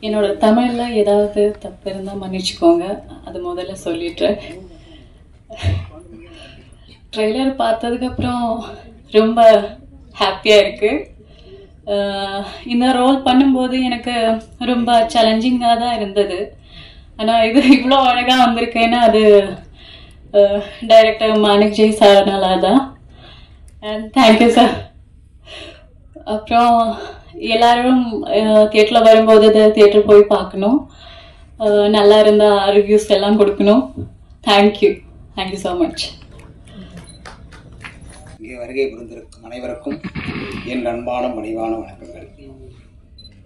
என்னோட தமிழில் ஏதாவது தப்பு இருந்தால் மன்னிச்சுக்கோங்க, அது முதல்ல சொல்லிடுறேன். ட்ரெய்லர் பார்த்ததுக்கப்புறம் ரொம்ப ஹாப்பியாக இருக்குது. இந்த ரோல் பண்ணும்போது எனக்கு ரொம்ப சேலஞ்சிங்காக தான் இருந்தது. ஆனால் இது இவ்வளோ அழகாக வந்திருக்கேன்னா அது டைரக்டர் மாணிக் ஜெய் சார்னால தான். And thank you sir. அப்புறம் எல்லாரும் தியேட்டரில் வரும்போது தியேட்டர் போய் பார்க்கணும். நல்லா இருந்தால் ரிவ்யூஸ் எல்லாம் கொடுக்கணும். Thank you so much. இங்கே வருகை புரிந்திருக்கும் அனைவருக்கும் என் அன்பான மணிவான வணக்கங்கள்.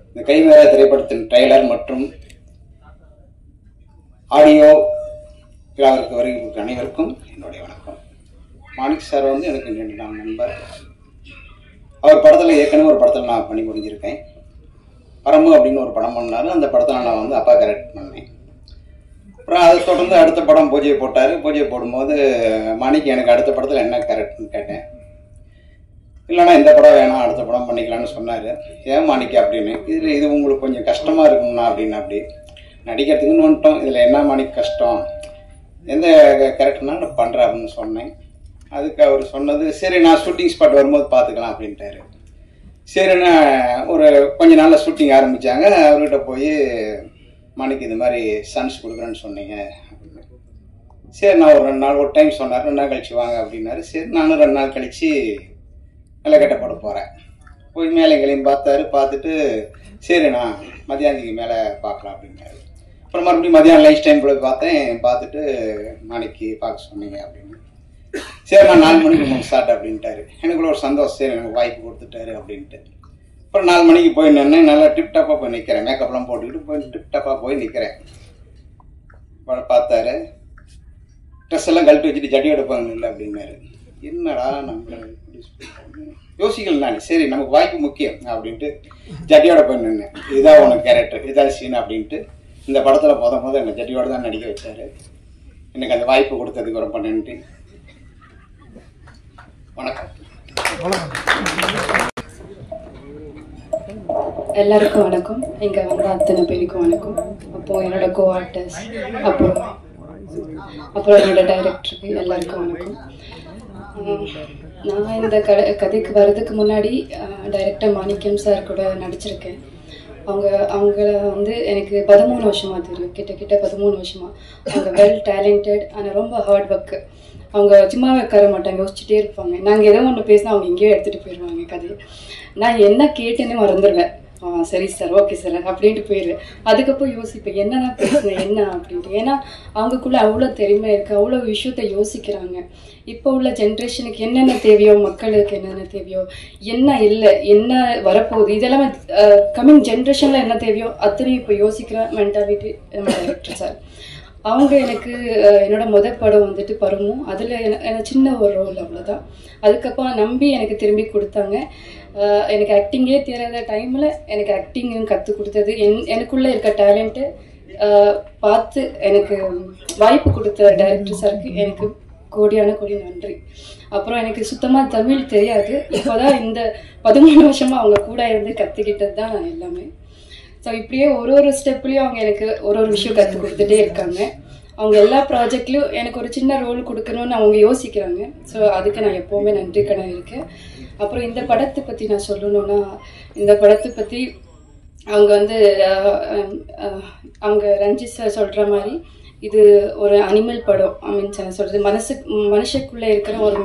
இந்த கைவேற திரைப்படத்தின் ட்ரெய்லர் மற்றும் ஆடியோ விழாவிற்கு வருகை கொடுத்த அனைவருக்கும் என்னுடைய வணக்கம். மாணிக் சார் வந்து எனக்கு ரெண்டு நாள் நண்பர். அவர் படத்தில் ஏற்கனவே ஒரு படத்தில் நான் பண்ணி முடிஞ்சிருக்கேன். பரம்பு அப்படின்னு ஒரு படம் பண்ணாரு. அந்த படத்தில் நான் வந்து அப்பா கேரக்டர் பண்ணேன். அப்புறம் அதை தொடர்ந்து அடுத்த படம் பூஜையை போட்டார். பூஜையை போடும்போது மாணிக்கு எனக்கு அடுத்த படத்தில் என்ன கேரக்டர்னு கேட்டேன். இல்லைனா இந்த படம் வேணாம், அடுத்த படம் பண்ணிக்கலான்னு சொன்னார். ஏன் மாணிக்கு அப்படின்னு. இது உங்களுக்கு கொஞ்சம் கஷ்டமாக இருக்குங்கண்ணா அப்படின்னு. அப்படி நடிக்கிறதுக்குன்னு வந்துட்டோம், இதில் என்ன மாணிக்கு கஷ்டம், எந்த கேரக்டர்னா நான் பண்ணுறேன் அப்படின்னு சொன்னேன். அதுக்கு அவர் சொன்னது, சரி நான் ஷூட்டிங் ஸ்பாட் வரும்போது பார்த்துக்கலாம் அப்படின்ட்டாரு. சரின்னு ஒரு கொஞ்ச நாளில் ஷூட்டிங் ஆரம்பித்தாங்க. அவர்கிட்ட போய் மாணிக்கு இது மாதிரி சன்ஸ் கொடுக்குறேன்னு சொன்னீங்க அப்படின்னு. சரி நான் ஒரு 2 நாள் ஒரு டைம் சொன்னார், 2 நாள் கழிச்சு வாங்க அப்படின்னாரு. சரி நானும் 2 நாள் கழித்து நிலக்கட்டை போட போகிறேன். போய் மேலே எங்களையும் பார்த்துட்டு சரி நான் மதியானத்துக்கு மேலே பார்க்கலாம் அப்படின்னாரு. அப்புறம் மறுபடியும் மதியானம் லைஃப் டைம் போய் பார்த்துட்டு மாணிக்கு பார்க்க சொன்னீங்க அப்படின்னு. சரி நான் 4 மணிக்கு முன் ஸ்டார்ட் அப்படின்ட்டாரு. எனக்குள்ள ஒரு சந்தோஷம், சரி எனக்கு வாய்ப்பு கொடுத்துட்டாரு அப்படின்ட்டு. அப்புறம் 4 மணிக்கு போய் நின்று நல்லா டிப்டாப்பாக போய் நிற்கிறேன். மேக்கப்லாம் போட்டுக்கிட்டு போய் டிப்டாப்பாக போய் நிற்கிறேன். பார்த்தாரு, ட்ரெஸ் எல்லாம் கழட்டி வச்சுட்டு ஜட்டி எடுப்பாங்க இல்லை அப்படின்னாரு. என்னடா நம்ம யோசிக்கல நான். சரி நமக்கு வாய்ப்பு முக்கியம் அப்படின்ட்டு ஜட்டியோட போய் நின்று, இதுதான் உனக்கு கேரக்டர், இதான் சீன் அப்படின்ட்டு இந்த படத்தில் போத என்னை ஜட்டியோட தான் நடிக்க வச்சாரு. எனக்கு அந்த வாய்ப்பு கொடுத்ததுக்கு ரொம்ப நன்றி. வணக்கம். எல்லாருக்கும் வணக்கம். இங்கே வந்த அத்தனை பேருக்கும் வணக்கம். அப்போது என்னோட கோ ஆர்டிஸ்ட், அப்புறம் என்னோட டைரக்டருக்கு எல்லாருக்கும் வணக்கம். நான் இந்த கதைக்கு வர்றதுக்கு முன்னாடி டைரக்டர் மாணிக்கம் சார் கூட நடிச்சிருக்கேன். அவங்கள வந்து எனக்கு 13 வருஷமாக தெரியும், கிட்ட 13 வருஷமாக. அவங்க வெல் டேலண்டட், ஆனால் ரொம்ப ஹார்ட் ஒர்க்கு. அவங்க சும்மா உட்கார மாட்டாங்க, யோசிச்சுட்டே இருப்பாங்க. நாங்கள் ஏதோ ஒன்று பேசினா அவங்க எங்கேயோ எடுத்துகிட்டு போயிடுவாங்க கதையை. நான் என்ன கேட்டேன்னு மறந்துடுவேன். சரி சார், ஓகே சார் அப்படின்ட்டு போயிடுவேன். அதுக்கப்புறம் யோசிப்பேன் என்னென்ன பேசுனேன் என்ன அப்படின்ட்டு. ஏன்னா அவங்களுக்குள்ள அவ்வளோ திறமை இருக்குது, அவ்வளோ விஷயத்த யோசிக்கிறாங்க. இப்போ உள்ள ஜென்ரேஷனுக்கு என்னென்ன தேவையோ, மக்களுக்கு என்னென்ன தேவையோ, என்ன இல்லை, என்ன வரப்போகுது, இதெல்லாம் கம்மிங் ஜென்ரேஷனில் என்ன தேவையோ அத்தனையும் இப்போ யோசிக்கிற மென்டாலிட்டி நம்ம டைரக்டர் சார். அவங்க எனக்கு என்னோட படம் வந்துட்டு பருவம். அதில் எனக்கு சின்ன ஒரு ரோல், அவ்வளோதான். அதுக்கப்புறம் நம்பி எனக்கு திரும்பி கொடுத்தாங்க. எனக்கு ஆக்டிங்கே தெரியாத டைமில் எனக்கு ஆக்டிங்கும் கற்றுக் கொடுத்தது, எனக்குள்ளே இருக்க டேலண்ட்டு பார்த்து எனக்கு வாய்ப்பு கொடுத்த டைரக்டர் சாருக்கு எனக்கு கோடி நன்றி. அப்புறம் எனக்கு சுத்தமாக தமிழ் தெரியாது. இப்போ தான் இந்த 13 வருஷமாக அவங்க கூட இருந்து கற்றுக்கிட்டது தான் நான் எல்லாமே. ஸோ இப்படியே ஒரு ஸ்டெப்லேயும் அவங்க எனக்கு ஒரு விஷயம் கற்றுக் கொடுத்துட்டே இருக்காங்க. அவங்க எல்லா ப்ராஜெக்ட்லையும் எனக்கு ஒரு சின்ன ரோல் கொடுக்கணும்னு அவங்க யோசிக்கிறாங்க. ஸோ அதுக்கு நான் எப்போவுமே நன்றி கடன் இருக்கேன். அப்புறம் இந்த படத்தை பற்றி நான் சொல்லணுன்னா, இந்த படத்தை பற்றி அவங்க வந்து அவங்க ரஞ்சித் சார் சொல்கிற மாதிரி இது ஒரு அனிமல் படம். சார் சொல்கிறது மனுஷக்குள்ளே இருக்கிற ஒரு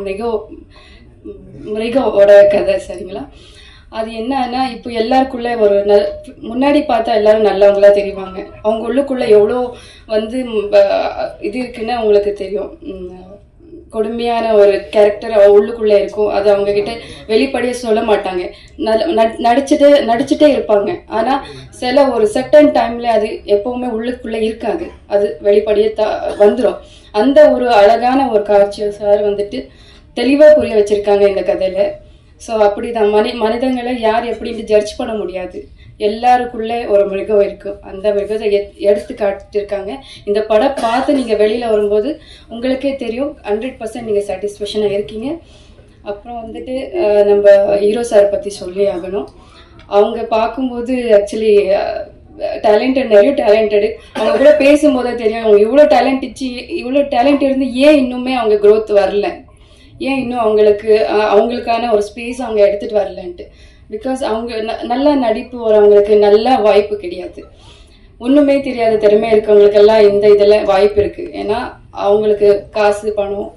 மிருகோட கதை, சரிங்களா? அது என்னன்னா, இப்போ எல்லாருக்குள்ளே ஒரு முன்னாடி பார்த்தா எல்லாரும் நல்லவங்களா தெரிவாங்க. அவங்க உள்ளுக்குள்ளே எவ்வளோ வந்து இது இருக்குன்னு அவங்களுக்கு தெரியும். கொடுமையான ஒரு கேரக்டர் உள்ளுக்குள்ளே இருக்கும். அது அவங்க கிட்ட வெளிப்படையே சொல்ல மாட்டாங்க, நடிச்சுட்டே இருப்பாங்க. ஆனால் சில ஒரு செர்டன் டைம்ல அது எப்பவுமே உள்ளுக்குள்ளே இருக்காது, அது வெளிப்படையே வந்துடும். அந்த ஒரு அழகான ஒரு காட்சியை சார் வந்துட்டு தெளிவாக புரிய வச்சிருக்காங்க இந்த கதையில. ஸோ அப்படிதான் மனிதங்களை யார் எப்படின்ட்டு ஜட்ஜ் பண்ண முடியாது. எல்லாருக்குள்ளே ஒரு மிருகம் இருக்கும். அந்த மிருகத்தை எடுத்து காட்டிருக்காங்க. இந்த படம் பார்த்து நீங்கள் வெளியில் வரும்போது உங்களுக்கே தெரியும் 100% நீங்கள் சாட்டிஸ்ஃபேக்ஷனாக இருக்கீங்க. அப்புறம் வந்துட்டு நம்ம ஹீரோ சார் பற்றி சொல்லி ஆகணும். அவங்க பார்க்கும்போது ஆக்சுவலி டேலண்டட், நிறைய டேலண்டடு. அவங்க கூட பேசும்போதே தெரியும் அவங்க இவ்வளோ டேலண்ட் இருந்து ஏன் இன்னுமே அவங்க க்ரோத் வரல, ஏன் இன்னும் அவங்களுக்கான ஒரு ஸ்பேஸ் அவங்க எடுத்துட்டு வரலன்ட்டு. பிகாஸ் அவங்க நல்லா நடிப்பு வரவங்களுக்கு நல்ல வாய்ப்பு கிடையாது. ஒன்றுமே தெரியாத திறமை இருக்கவங்களுக்கெல்லாம் இந்த இதில் வாய்ப்பு இருக்குது. ஏன்னா அவங்களுக்கு காசு பணம்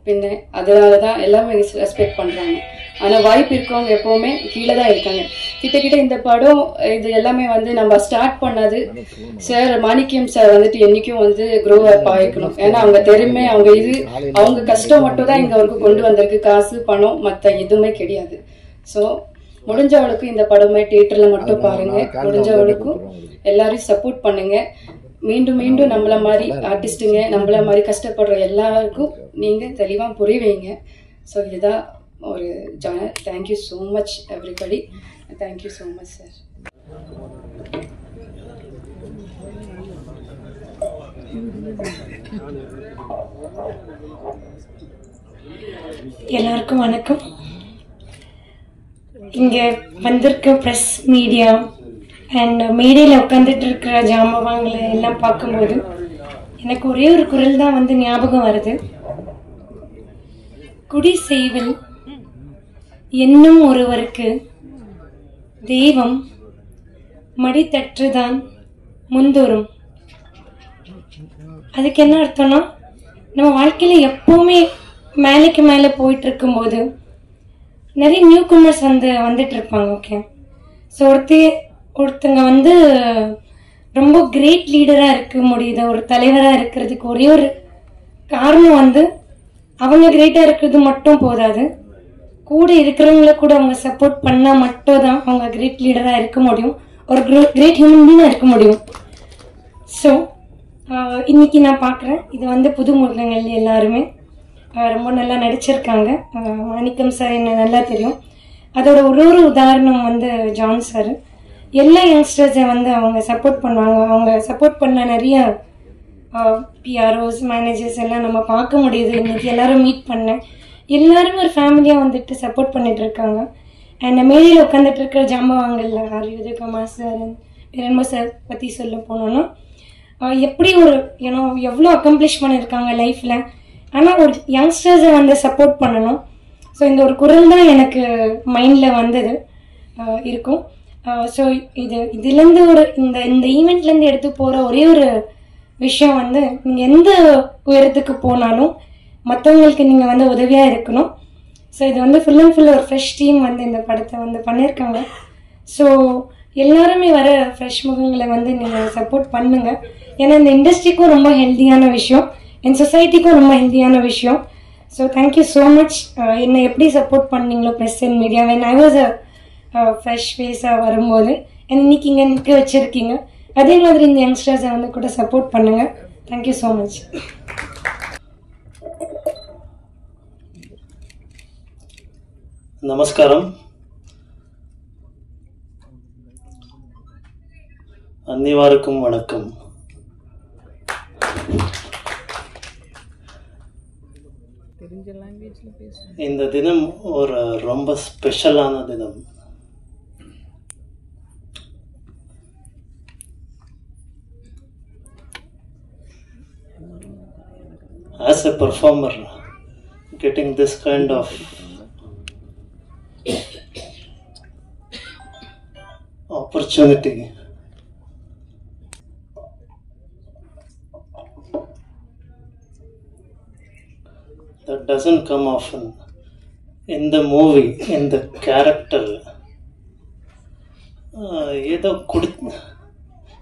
பின்ன அதனால தான் எல்லாமே ரெஸ்பெக்ட் பண்ணுறாங்க. ஆனால் வாய்ப்பு இருக்கவங்க எப்போவுமே கீழே தான் இருக்காங்க. கிட்ட இந்த படம் இது எல்லாமே வந்து நம்ம ஸ்டார்ட் பண்ணது சார் மாணிக்கம் சார் வந்துட்டு என்றைக்கும் வந்து க்ரோ அப் ஆகிக்கணும். ஏன்னா அவங்க திறமை அவங்க கஷ்டம் மட்டும் தான் இங்கே வரைக்கும் கொண்டு வந்திருக்கு. காசு பணம் மற்ற எதுவுமே கிடையாது. ஸோ முடிஞ்சவளுக்கும் இந்த படமே தியேட்டரில் மட்டும் பாருங்க. முடிஞ்சவளுக்கும் எல்லாரையும் சப்போர்ட் பண்ணுங்க. மீண்டும் மீண்டும் நம்மள மாதிரி ஆர்டிஸ்ட்டுங்க, நம்மள மாதிரி கஷ்டப்படுற எல்லாருக்கும் நீங்க தெளிவா புரிவீங்க. ஸோ இதுதான் ஒரு genre. Thank you so much everybody. Thank you so much sir. எல்லாருக்கும் வணக்கம். இங்கே வந்திருக்க ப்ரெஸ் மீடியா அண்ட் மேடையில் உட்காந்துட்டு இருக்கிற ஜாம்பவாங்களை எல்லாம் பார்க்கும்போது எனக்கு ஒரே ஒரு குரல் தான் வந்து ஞாபகம் வருது. குடி செய்வில் என்னும் ஒருவருக்கு தெய்வம் மடித்தற்றுதான் முந்தோறும். அதுக்கு என்ன அர்த்தம்னா, நம்ம வாழ்க்கையில் எப்போவுமே மேலைக்கு மேலே போயிட்டு இருக்கும்போது நிறைய நியூ கமர்ஸ் வந்துட்டு இருப்பாங்க. ஓகே, ஸோ ஒருத்தங்க வந்து ரொம்ப கிரேட் லீடராக இருக்க முடியுது, ஒரு தலைவராக இருக்கிறதுக்கு ஒரே ஒரு காரணம் வந்து அவங்க கிரேட்டாக இருக்கிறது மட்டும் போதாது, கூட இருக்கிறவங்கள கூட அவங்க சப்போர்ட் பண்ணால் மட்டும் தான் அவங்க கிரேட் லீடராக இருக்க முடியும், ஒரு கிரேட் ஹியூமன் பீங்காக இருக்க முடியும். ஸோ இன்னைக்கு நான் பார்க்குறேன் இது வந்து புது முகங்கள் எல்லாருமே ரொம்ப நல்லா நடிச்சிருக்காங்க. மாணிக்கம் சார் என்ன நல்லா தெரியும். அதோட ஒரு உதாரணம் வந்து ஜான் சார். எல்லா யங்ஸ்டர்ஸை வந்து அவங்க சப்போர்ட் பண்ணுவாங்க. அவங்க சப்போர்ட் பண்ண நிறைய பிஆர்ஓஸ் மேனேஜர்ஸ் எல்லாம் நம்ம பார்க்க முடியுது. இன்னைக்கு எல்லாரும் மீட் பண்ணேன். எல்லாரும் ஒரு ஃபேமிலியாக வந்துட்டு சப்போர்ட் பண்ணிட்டு இருக்காங்க. அண்ட் மேடையில் உட்காந்துட்டு இருக்கிற ஜாம்பவாங்கல்ல உதயகுமார் சார், இரண்மோ சார் பற்றி சொல்ல போனோன்னா எப்படி ஒரு எவ்வளோ அக்கம்ப்ளிஷ் பண்ணியிருக்காங்க லைஃப்பில். ஆனால் ஒரு யங்ஸ்டர்ஸை வந்து சப்போர்ட் பண்ணணும். ஸோ இந்த ஒரு குரல் தான் எனக்கு மைண்டில் வந்தது இருக்கும். ஸோ இதுலேருந்து இந்த ஈவெண்ட்லேருந்து எடுத்து போகிற ஒரே ஒரு விஷயம் வந்து, நீங்கள் எந்த உயரத்துக்கு போனாலும் மற்றவங்களுக்கு நீங்கள் வந்து உதவியாக இருக்கணும். ஸோ இது வந்து ஃபுல் அண்ட் ஃபுல் ஒரு ஃப்ரெஷ் டீம் வந்து இந்த படத்தை வந்து பண்ணியிருக்காங்க. ஸோ எல்லாருமே வர ஃப்ரெஷ் முகங்களை வந்து நீங்கள் சப்போர்ட் பண்ணுங்கள். ஏன்னா இந்த இண்டஸ்ட்ரிக்கும் ரொம்ப ஹெல்த்தியான விஷயம், என் சொசைட்டிக்கும் ரொம்ப ஹெல்த்தியான விஷயம். So thank you so much. என்னை எப்படி சப்போர்ட் பண்ணீங்களோ press and media, when I was fresh ஃபேஸாக வரும்போது இன்னைக்கு இங்கே நிற்க வச்சுருக்கீங்க. அதே மாதிரி இந்த யங்ஸ்டர்ஸை வந்து கூட சப்போர்ட் பண்ணுங்கள். Thank you so much. நமஸ்காரம். அனைவருக்கும் வணக்கம். இந்த தினம் ஒரு ரொம்ப ஸ்பெஷலான தினம். As a performer, getting this kind of opportunity that doesn't come often. In the movie, in the character,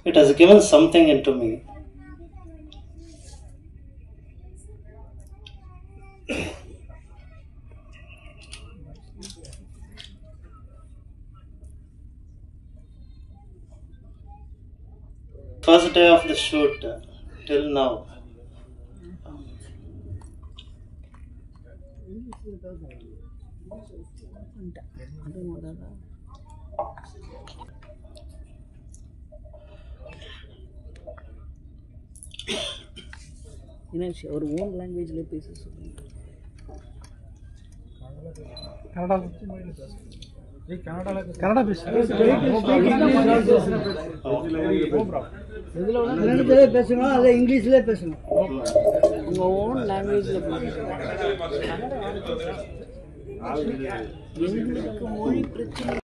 it has given something into me. First day of the shoot till now, அவர் own லாங்குவேஜ்லேயே பேச சொல்லுங்க. கன்னடா பேசுங்க, அதை இங்கிலீஷ்ல பேசுங்க. உங்க own லாங்குவேஜ்ல எங்களுக்கு மொழி பிரச்சனை.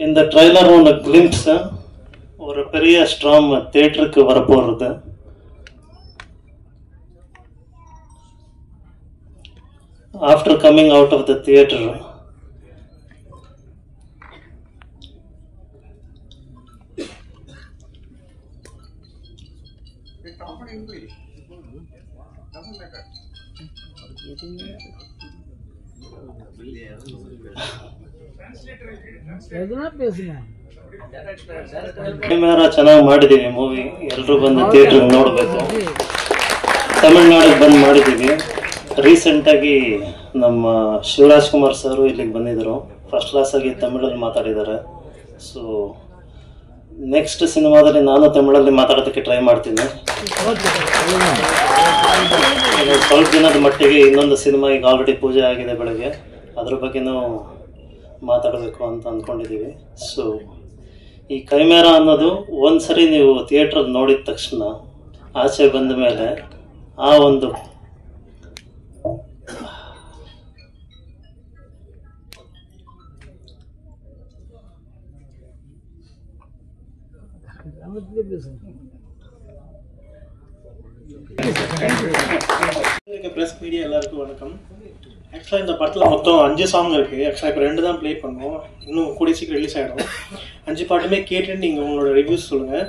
இந்த ட்ரைலர் ஒன்று கிளிம்ஸ் ஒரு பெரிய ஸ்ட்ராம் தியேட்டருக்கு வரப்போகிறது. After coming out of the theatre ಚೆನ್ನಾಗಿ ಮಾಡಿದ್ದೀವಿ ಮೂವಿ. ಎಲ್ಲರೂ ಬಂದು ಥಿಯೇಟ್ರಿಗೆ ನೋಡಬೇಕು. ತಮಿಳ್ನಾಡಿಗೆ ಬಂದು ಮಾಡಿದ್ದೀವಿ. ರೀಸೆಂಟಾಗಿ ನಮ್ಮ ಶಿವರಾಜ್ ಕುಮಾರ್ ಸರ್ ಇಲ್ಲಿಗೆ ಬಂದಿದ್ದರು. ಫಸ್ಟ್ ಕ್ಲಾಸ್ ಆಗಿ ತಮಿಳಲ್ಲಿ ಮಾತಾಡಿದ್ದಾರೆ. ಸೊ ನೆಕ್ಸ್ಟ್ ಸಿನಿಮಾದಲ್ಲಿ ನಾನು ತಮಿಳಲ್ಲಿ ಮಾತಾಡೋದಕ್ಕೆ ಟ್ರೈ ಮಾಡ್ತೀನಿ. ಸ್ವಲ್ಪ ದಿನದ ಮಟ್ಟಿಗೆ ಇನ್ನೊಂದು ಸಿನಿಮಾ ಈಗ ಆಲ್ರೆಡಿ ಪೂಜೆ ಆಗಿದೆ ಬೆಳಗ್ಗೆ, ಅದ್ರ ಬಗ್ಗೆನೂ ಮಾತಾಡಬೇಕು ಅಂತ ಅಂದ್ಕೊಂಡಿದ್ದೀವಿ. ಸೊ ಈ ಕೈಮೇರಾ ಅನ್ನೋದು ಒಂದ್ಸರಿ ನೀವು ಥಿಯೇಟ್ರಲ್ಲಿ ನೋಡಿದ ತಕ್ಷಣ ಆಚೆ ಬಂದ ಮೇಲೆ ಆ ಒಂದು ப்ரெஸ் மீடியா எல்லாருக்கும் வணக்கம். ஆக்சுவலாக இந்த படத்தில் மொத்தம் 5 சாங் இருக்குது. ஆக்சுவலாக இப்போ 2 தான் ப்ளே பண்ணோம். இன்னும் கூடிய சீக்கிரம் ரிலீஸ் ஆகிடும். 5 பாட்டுமே கேட்டுட்டு நீங்கள் உங்களோட ரிவ்யூஸ் சொல்லுங்கள்.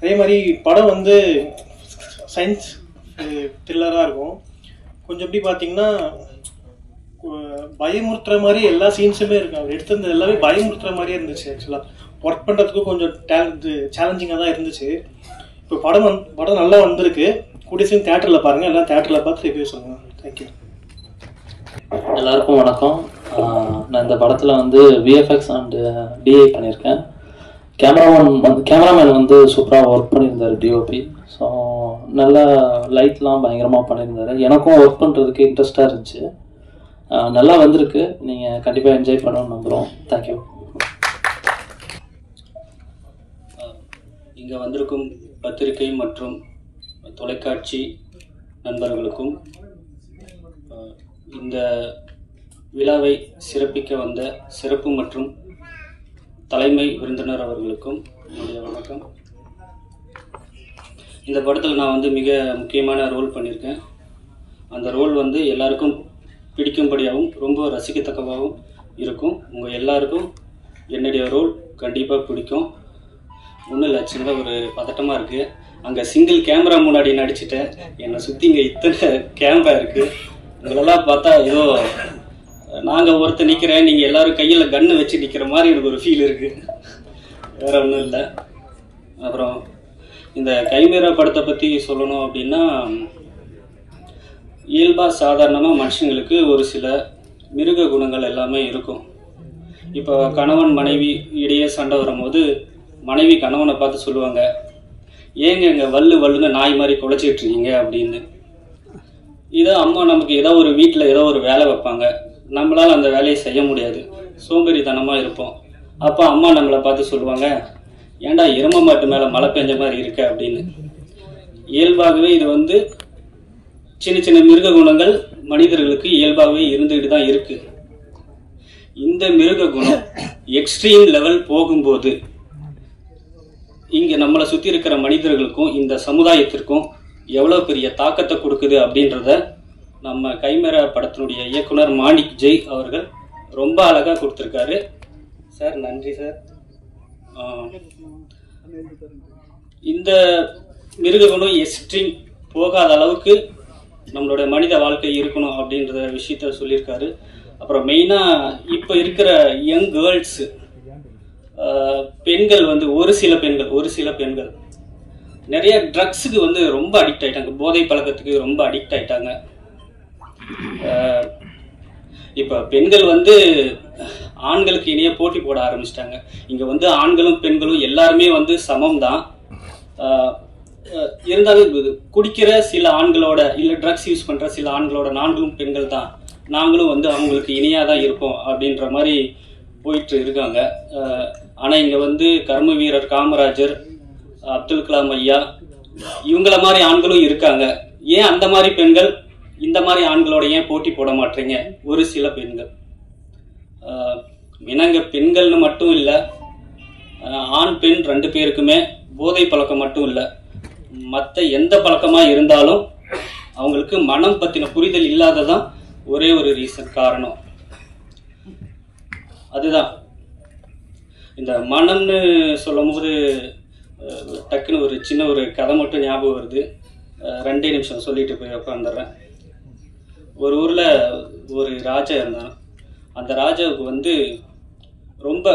அதே மாதிரி படம் வந்து சயின்ஸ் த்ரில்லராக இருக்கும். கொஞ்சம் எப்படி பார்த்தீங்கன்னா பயமுறுத்துற மாதிரி எல்லா சீன்ஸுமே இருக்குது. அவர் எடுத்திருந்தது எல்லாமே பயமுறுத்துற மாதிரியே இருந்துச்சு. ஆக்சுவலாக ஒர்க் பண்ணுறதுக்கும் கொஞ்சம் சேலஞ்சிங்காக தான் இருந்துச்சு. இப்போ படம் நல்லா வந்திருக்கு. கூடிய சீக்கிரம் தேட்டரில் பாருங்கள். எல்லாம் தேட்டரில் பார்த்து ரிவ்யூ சொல்லுங்கள். தேங்க்யூ. எல்லாருக்கும் வணக்கம். நான் இந்த படத்தில் வந்து விஎஃப்எக்ஸ் அண்ட் டிஐ பண்ணியிருக்கேன். கேமராமேன் வந்து சூப்பராக ஒர்க் பண்ணியிருந்தார், டிஓபி. ஸோ நல்லா லைட்லாம் பயங்கரமாக பண்ணியிருந்தார். எனக்கும் ஒர்க் பண்ணுறதுக்கு இன்ட்ரெஸ்டாக இருந்துச்சு. நல்லா வந்திருக்கு. நீங்கள் கண்டிப்பாக என்ஜாய் பண்ணணும்னு நம்புகிறோம். தேங்க்யூ. இங்கே வந்திருக்கும் பத்திரிகை மற்றும் தொலைக்காட்சி நண்பர்களுக்கும் இந்த விழாவை சிறப்பிக்க வந்த சிறப்பு மற்றும் தலைமை விருந்தினர் அவர்களுக்கும் என்னுடைய வணக்கம். இந்த படத்தில் நான் வந்து மிக முக்கியமான ரோல் பண்ணியிருக்கேன். அந்த ரோல் வந்து எல்லாருக்கும் பிடிக்கும்படியாகவும் ரொம்ப ரசிக்கத்தக்கவாகவும் இருக்கும். உங்கள் எல்லாருக்கும் என்னுடைய ரோல் கண்டிப்பாக பிடிக்கும். ஒன்றும் இல்லை, சின்னதாக ஒரு பதட்டமாக இருக்குது. அங்கே சிங்கிள் கேமரா முன்னாடி நடிச்சிட்டேன். என்னை சுற்றி இங்கே இத்தனை கேமரா இருக்குது. உங்களெல்லாம் பார்த்தா ஏதோ நாங்கள் ஒருத்தர் நிற்கிறேன், நீங்கள் எல்லோரும் கையில் கன்று வச்சு நிற்கிற மாதிரி எனக்கு ஒரு ஃபீல் இருக்குது. வேறு ஒன்றும் இல்லை. அப்புறம் இந்த கைமேரா படத்தை பற்றி சொல்லணும் அப்படின்னா, இயல்பாக சாதாரணமாக மனுஷங்களுக்கு ஒரு சில மிருக குணங்கள் எல்லாமே இருக்கும். இப்போ கணவன் மனைவி இடையே சண்டை வரும்போது மனைவி கணவனை பார்த்து சொல்லுவாங்க, ஏங்க இங்கே வல்லுன்னு நாய் மாதிரி குலைச்சிட்டு இருக்கீங்க அப்படின்னு. இதோ அம்மா நமக்கு ஏதோ ஒரு வீட்டில் ஏதோ ஒரு வேலை வைப்பாங்க, நம்மளால் அந்த வேலையை செய்ய முடியாது, சோம்பேறித்தனமாக இருப்போம். அப்போ அம்மா நம்மளை பார்த்து சொல்லுவாங்க, ஏன்டா எரும மாட்டு மேலே மழை பெஞ்ச மாதிரி இருக்க அப்படின்னு. இயல்பாகவே இது வந்து சின்ன சின்ன மிருக குணங்கள் மனிதர்களுக்கு இயல்பாகவே இருந்துகிட்டு தான் இருக்கு. இந்த மிருக குணம் எக்ஸ்ட்ரீம் லெவல் போகும்போது இங்கே நம்மளை சுற்றி இருக்கிற மனிதர்களுக்கும் இந்த சமுதாயத்திற்கும் எவ்வளோ பெரிய தாக்கத்தை கொடுக்குது அப்படின்றத நம்ம கைமேரா படத்தினுடைய இயக்குனர் மாணிக் ஜெய் அவர்கள் ரொம்ப அழகாக கொடுத்துருக்காரு. சார் நன்றி சார். இந்த மிருககுணம் எக்ஸ்ட்ரீம் போகாத அளவுக்கு நம்மளோட மனித வாழ்க்கை இருக்கணும் அப்படின்ற விஷயத்த சொல்லியிருக்காரு. அப்புறம் மெயினாக இப்போ இருக்கிற யங் கேர்ள்ஸு, பெண்கள் வந்து ஒரு சில பெண்கள் நிறைய ட்ரக்ஸுக்கு வந்து ரொம்ப அடிக்ட் ஆயிட்டாங்க, போதை பழக்கத்துக்கு ரொம்ப அடிக்ட் ஆயிட்டாங்க. இப்போ பெண்கள் வந்து ஆண்களுக்கு இணைய போட்டி போட ஆரம்பிச்சிட்டாங்க. இங்கே வந்து ஆண்களும் பெண்களும் எல்லாருமே வந்து சமம் தான். இருந்தாலும் குடிக்கிற சில ஆண்களோட இல்லை ட்ரக்ஸ் யூஸ் பண்ணுற சில ஆண்களோட நாங்களும் பெண்கள் தான், நாங்களும் வந்து அவங்களுக்கு இணையாக தான் இருப்போம் அப்படின்ற மாதிரி போயிட்டு இருக்காங்க. ஆனால் இங்கே வந்து கர்ம வீரர் காமராஜர், அப்துல் கலாம் ஐயா, இவங்கள மாதிரி ஆண்களும் இருக்காங்க. ஏன் அந்த மாதிரி பெண்கள் இந்த மாதிரி ஆண்களோட ஏன் போட்டி போட மாட்டீங்க? ஒரு சில பெண்கள் இனங்க பெண்கள்னு மட்டும் இல்லை, ஆண் பெண் 2 பேருக்குமே போதை பழக்கம் மட்டும் இல்லை, மற்ற எந்த பழக்கமாக இருந்தாலும் அவங்களுக்கு மனம் பற்றின புரிதல் இல்லாததான் ஒரே ஒரு ரீசன், காரணம். அதுதான் இந்த மனம்னு சொல்லும் போது டக்குன்னு ஒரு சின்ன ஒரு கதை மட்டும் ஞாபகம் வருது. 2 நிமிஷம் சொல்லிட்டு போய் உட்காந்துடுறேன். ஒரு ஊரில் ஒரு ராஜா இருந்தான். அந்த ராஜாவுக்கு வந்து ரொம்ப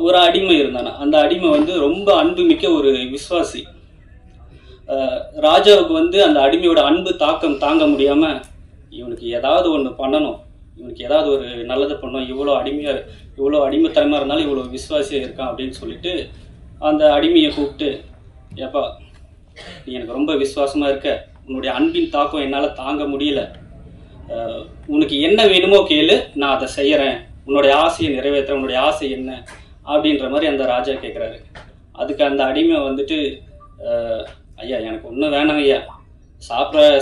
ஒரு அடிமை இருந்தானா. அந்த அடிமை வந்து ரொம்ப அன்புமிக்க ஒரு விசுவாசி. ராஜாவுக்கு வந்து அந்த அடிமையோட அன்பு தாக்கம் தாங்க முடியாம, இவனுக்கு ஏதாவது ஒன்று பண்ணணும், இவனுக்கு ஏதாவது ஒரு நல்லது பண்ணணும், இவ்வளோ அடிமைத்தனமா இருந்தாலும் இவ்வளோ விசுவாசியா இருக்கான் அப்படின்னு சொல்லிட்டு அந்த அடிமையை கூப்பிட்டு, ஏப்பா நீ எனக்கு ரொம்ப விசுவாசமா இருக்க, உன்னுடைய அன்பின் தாக்கம் என்னால் தாங்க முடியல, உனக்கு என்ன வேணுமோ கேளு, நான் அதை செய்யறேன், உன்னுடைய ஆசையை நிறைவேற்ற, உன்னுடைய ஆசை என்ன அப்படின்ற மாதிரி அந்த ராஜா கேட்குறாரு. அதுக்கு அந்த அடிமை வந்துட்டு, ஐயா எனக்கு ஒன்றும் வேணாம் ஐயா,